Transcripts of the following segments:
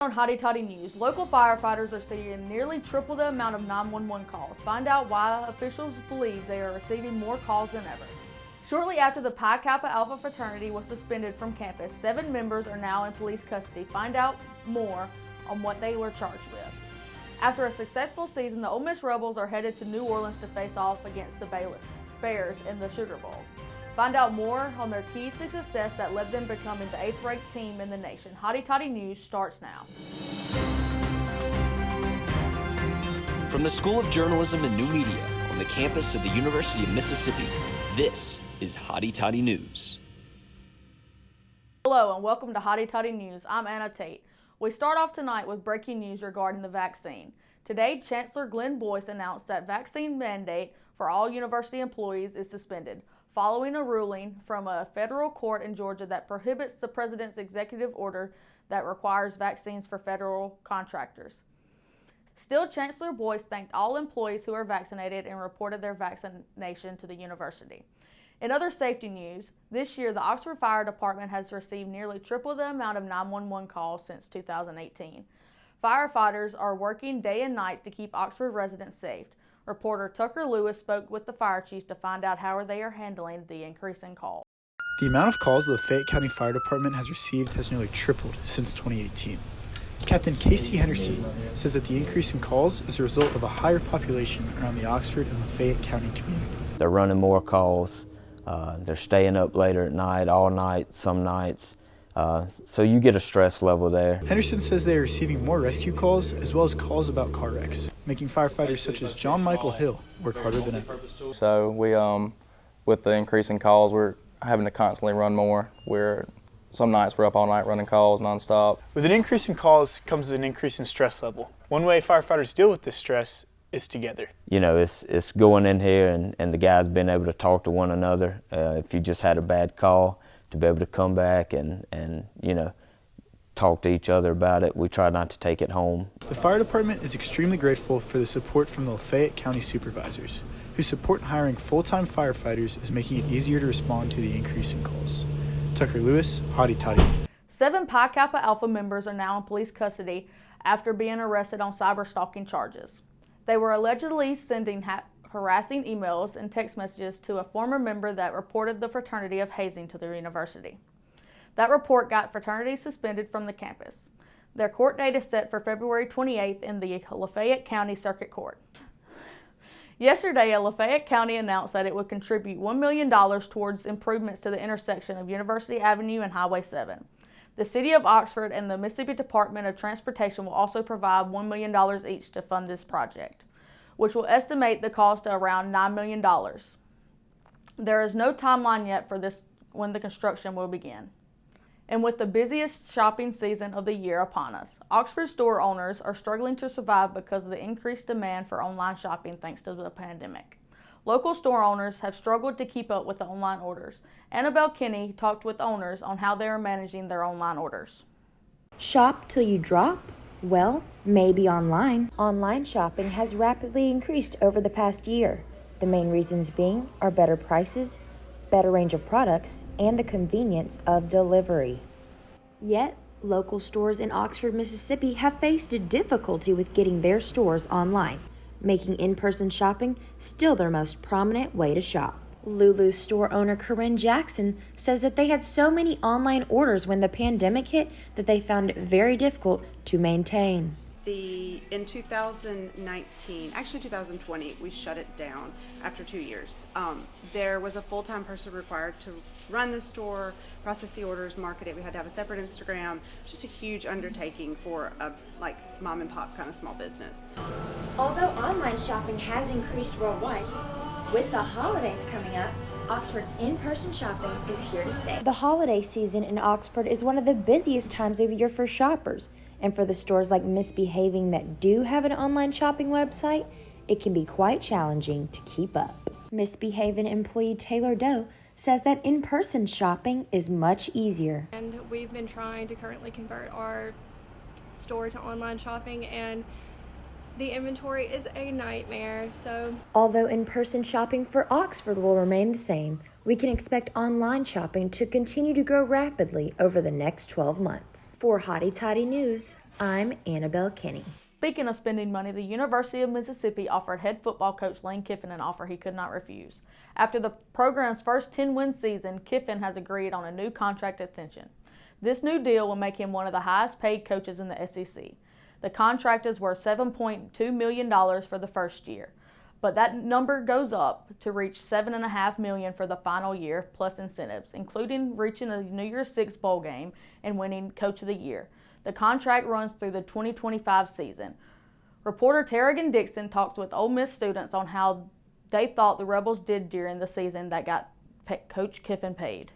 On Hotty Toddy News, local firefighters are seeing nearly triple the amount of 911 calls. Find out why officials believe they are receiving more calls than ever. Shortly after the Pi Kappa Alpha fraternity was suspended from campus, 7 members are now in police custody. Find out more on what they were charged with. After a successful season, the Ole Miss Rebels are headed to New Orleans to face off against the Bears in the Sugar Bowl. Find out more on their keys to success that led them becoming the 8th-ranked team in the nation. Hotty Toddy News starts now. From the School of Journalism and New Media on the campus of the University of Mississippi, this is Hotty Toddy News. Hello and welcome to Hotty Toddy News. I'm Anna Tate. We start off tonight with breaking news regarding the vaccine. Today, Chancellor Glenn Boyce announced that vaccine mandate for all university employees is suspended, following a ruling from a federal court in Georgia that prohibits the president's executive order that requires vaccines for federal contractors. Still, Chancellor Boyce thanked all employees who are vaccinated and reported their vaccination to the university. In other safety news, this year the Oxford Fire Department has received nearly triple the amount of 911 calls since 2018. Firefighters are working day and night to keep Oxford residents safe. Reporter Tucker Lewis spoke with the fire chief to find out how they are handling the increase in calls. The amount of calls the Lafayette County Fire Department has received has nearly tripled since 2018. Captain Casey Henderson says that the increase in calls is a result of a higher population around the Oxford and Lafayette County community. They're running more calls. They're staying up later at night, all night, some nights. So you get a stress level there. Henderson says they are receiving more rescue calls as well as calls about car wrecks, making firefighters such as John Michael Hill work harder than ever. So we, with the increase in calls, we're having to constantly run more. Some nights we're up all night running calls nonstop. With an increase in calls comes an increase in stress level. One way firefighters deal with this stress is together. You know, it's going in here and the guys being able to talk to one another. If you just had a bad call, to be able to come back and you know, talk to each other about it. We try not to take it home. The fire department is extremely grateful for the support from the Lafayette County supervisors, whose support in hiring full-time firefighters is making it easier to respond to the increase in calls. Tucker Lewis, Hotty Toddy. 7 Pi Kappa Alpha members are now in police custody after being arrested on cyber-stalking charges. They were allegedly sending harassing emails and text messages to a former member that reported the fraternity of hazing to their university. That report got fraternity suspended from the campus. Their court date is set for February 28th in the Lafayette County Circuit Court. Yesterday, Lafayette County announced that it would contribute $1 million towards improvements to the intersection of University Avenue and Highway 7. The City of Oxford and the Mississippi Department of Transportation will also provide $1 million each to fund this project, which will estimate the cost to around $9 million. There is no timeline yet for this when the construction will begin. And with the busiest shopping season of the year upon us, Oxford store owners are struggling to survive because of the increased demand for online shopping thanks to the pandemic. Local store owners have struggled to keep up with the online orders. Annabelle Kinney talked with owners on how they are managing their online orders. Shop till you drop? Well, maybe online. Online shopping has rapidly increased over the past year. The main reasons being are better prices, better range of products, and the convenience of delivery. Yet, local stores in Oxford, Mississippi have faced a difficulty with getting their stores online, making in-person shopping still their most prominent way to shop. Lulu store owner Corinne Jackson says that they had so many online orders when the pandemic hit that they found it very difficult to maintain. In 2019, actually 2020, we shut it down after 2 years. There was a full-time person required to run the store, process the orders, market it. We had to have a separate Instagram. Just a huge undertaking for a mom and pop kind of small business. Although online shopping has increased worldwide, with the holidays coming up, Oxford's in-person shopping is here to stay. The holiday season in Oxford is one of the busiest times of the year for shoppers, and for the stores like Misbehaving that do have an online shopping website, it can be quite challenging to keep up. Misbehaving employee Taylor Doe says that in-person shopping is much easier. And we've been trying to currently convert our store to online shopping, and the inventory is a nightmare. So although in-person shopping for Oxford will remain the same, we can expect online shopping to continue to grow rapidly over the next 12 months. For Hotty Toddy News, I'm Annabelle Kinney. Speaking of spending money, the University of Mississippi offered head football coach Lane Kiffin an offer he could not refuse. After the program's first 10-win season, Kiffin has agreed on a new contract extension. This new deal will make him one of the highest paid coaches in the SEC. The contract is worth $7.2 million for the first year, but that number goes up to reach $7.5 million for the final year, plus incentives, including reaching a New Year's Six bowl game and winning Coach of the Year. The contract runs through the 2025 season. Reporter Terrigan Dixon talks with Ole Miss students on how they thought the Rebels did during the season that got Coach Kiffin paid.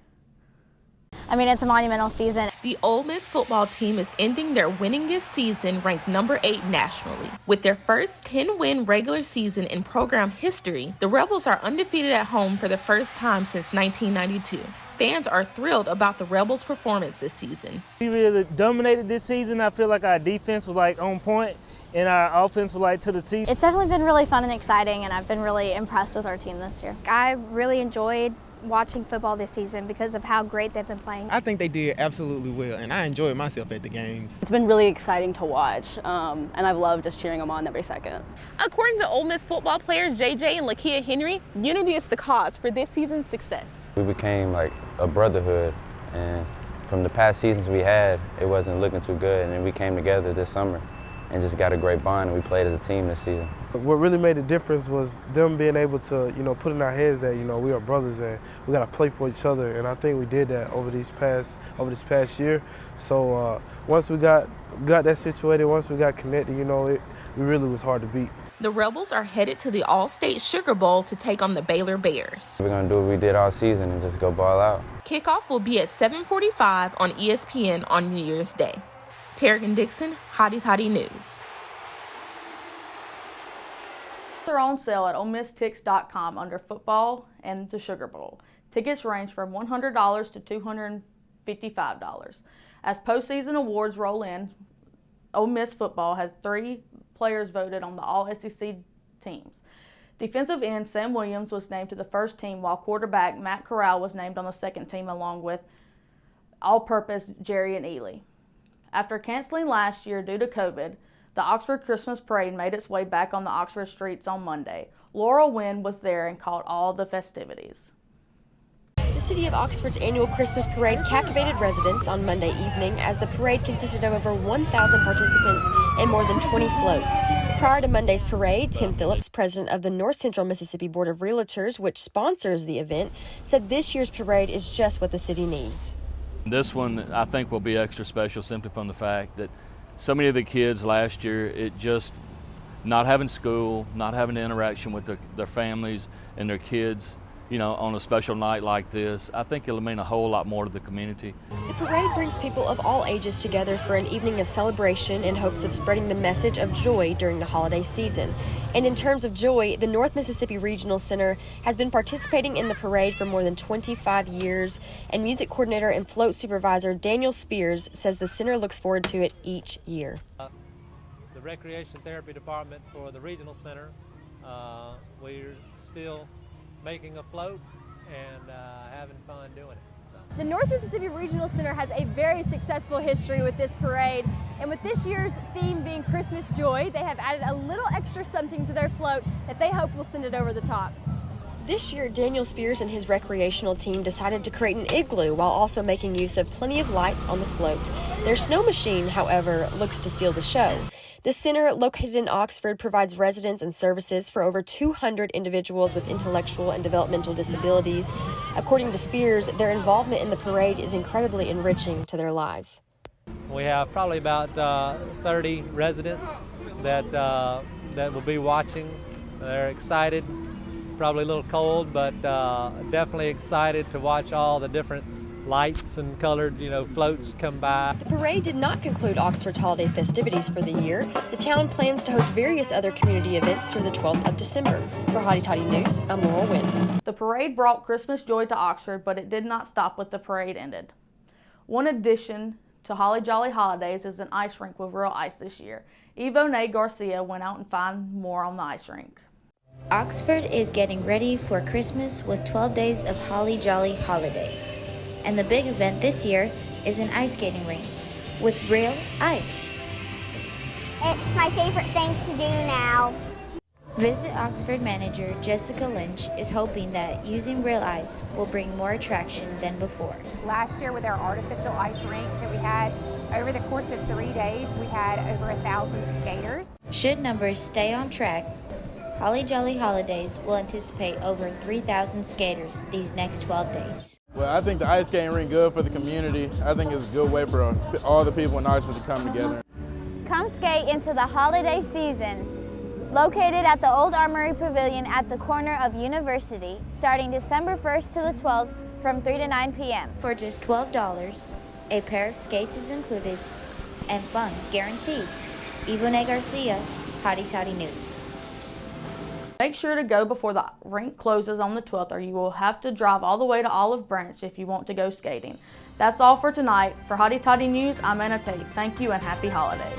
I mean, it's a monumental season. The Ole Miss football team is ending their winningest season ranked number 8 nationally. With their first 10-win regular season in program history, the Rebels are undefeated at home for the first time since 1992. Fans are thrilled about the Rebels' performance this season. We really dominated this season. I feel like our defense was on point and our offense was to the T. It's definitely been really fun and exciting, and I've been really impressed with our team this year. I really enjoyed watching football this season because of how great they've been playing. I think they did absolutely well, and I enjoyed myself at the games. It's been really exciting to watch, and I've loved just cheering them on every second. According to Ole Miss football players JJ and Lakia Henry, unity is the cause for this season's success. We became like a brotherhood, and from the past seasons we had, it wasn't looking too good, and then we came together this summer and just got a great bond, and we played as a team this season. What really made the difference was them being able to, put in our heads that, we are brothers and we got to play for each other, and I think we did that over this past year. So once we got that situated, once we got connected, it really was hard to beat. The Rebels are headed to the All-State Sugar Bowl to take on the Baylor Bears. We're going to do what we did all season and just go ball out. Kickoff will be at 7:45 on ESPN on New Year's Day. Terrigan Dixon, Hotty Toddy News. They're on sale at OleMissTix.com under football and the Sugar Bowl. Tickets range from $100 to $255. As postseason awards roll in, Ole Miss Football has 3 players voted on the All-SEC teams. Defensive end Sam Williams was named to the first team, while quarterback Matt Corral was named on the second team along with all-purpose Jerry and Ely. After canceling last year due to COVID, the Oxford Christmas Parade made its way back on the Oxford streets on Monday. Laurel Wynn was there and caught all the festivities. The city of Oxford's annual Christmas parade captivated residents on Monday evening as the parade consisted of over 1,000 participants and more than 20 floats. Prior to Monday's parade, Tim Phillips, president of the North Central Mississippi Board of Realtors, which sponsors the event, said this year's parade is just what the city needs. This one, I think, will be extra special simply from the fact that so many of the kids last year, it just not having school, not having the interaction with their families and their kids, on a special night like this, I think it'll mean a whole lot more to the community. The parade brings people of all ages together for an evening of celebration in hopes of spreading the message of joy during the holiday season. And in terms of joy, the North Mississippi Regional Center has been participating in the parade for more than 25 years, and music coordinator and float supervisor Daniel Spears says the center looks forward to it each year. The Recreation Therapy Department for the Regional Center, we're still making a float and having fun doing it. The North Mississippi Regional Center has a very successful history with this parade, and with this year's theme being Christmas joy, they have added a little extra something to their float that they hope will send it over the top. This year, Daniel Spears and his recreational team decided to create an igloo while also making use of plenty of lights on the float. Their snow machine, however, looks to steal the show. The center, located in Oxford, provides residence and services for over 200 individuals with intellectual and developmental disabilities. According to Spears, their involvement in the parade is incredibly enriching to their lives. We have probably about 30 residents that will be watching. They're excited. It's probably a little cold, but definitely excited to watch all the different lights and colored, floats come by. The parade did not conclude Oxford's holiday festivities for the year. The town plans to host various other community events through the 12th of December. For Hotty Toddy News, I'm Laurel Wynn. The parade brought Christmas joy to Oxford, but it did not stop with the parade ended. One addition to Holly Jolly Holidays is an ice rink with real ice this year. Ivone Garcia went out and found more on the ice rink. Oxford is getting ready for Christmas with 12 days of Holly Jolly Holidays. And the big event this year is an ice skating rink with real ice. It's my favorite thing to do now. Visit Oxford manager Jessica Lynch is hoping that using real ice will bring more attraction than before. Last year with our artificial ice rink that we had, over the course of 3 days, we had over 1,000 skaters. Should numbers stay on track, Holly Jolly Holidays will anticipate over 3,000 skaters these next 12 days. Well, I think the ice skating rink good for the community. I think it's a good way for all the people in Oxford to come together. Come skate into the holiday season. Located at the Old Armory Pavilion at the corner of University, starting December 1st to the 12th from 3 to 9 p.m. For just $12, a pair of skates is included and fun guaranteed. Ivone Garcia, Hotty Toddy News. Make sure to go before the rink closes on the 12th, or you will have to drive all the way to Olive Branch if you want to go skating. That's all for tonight. For Hotty Toddy News, I'm Anna Tate. Thank you and happy holidays.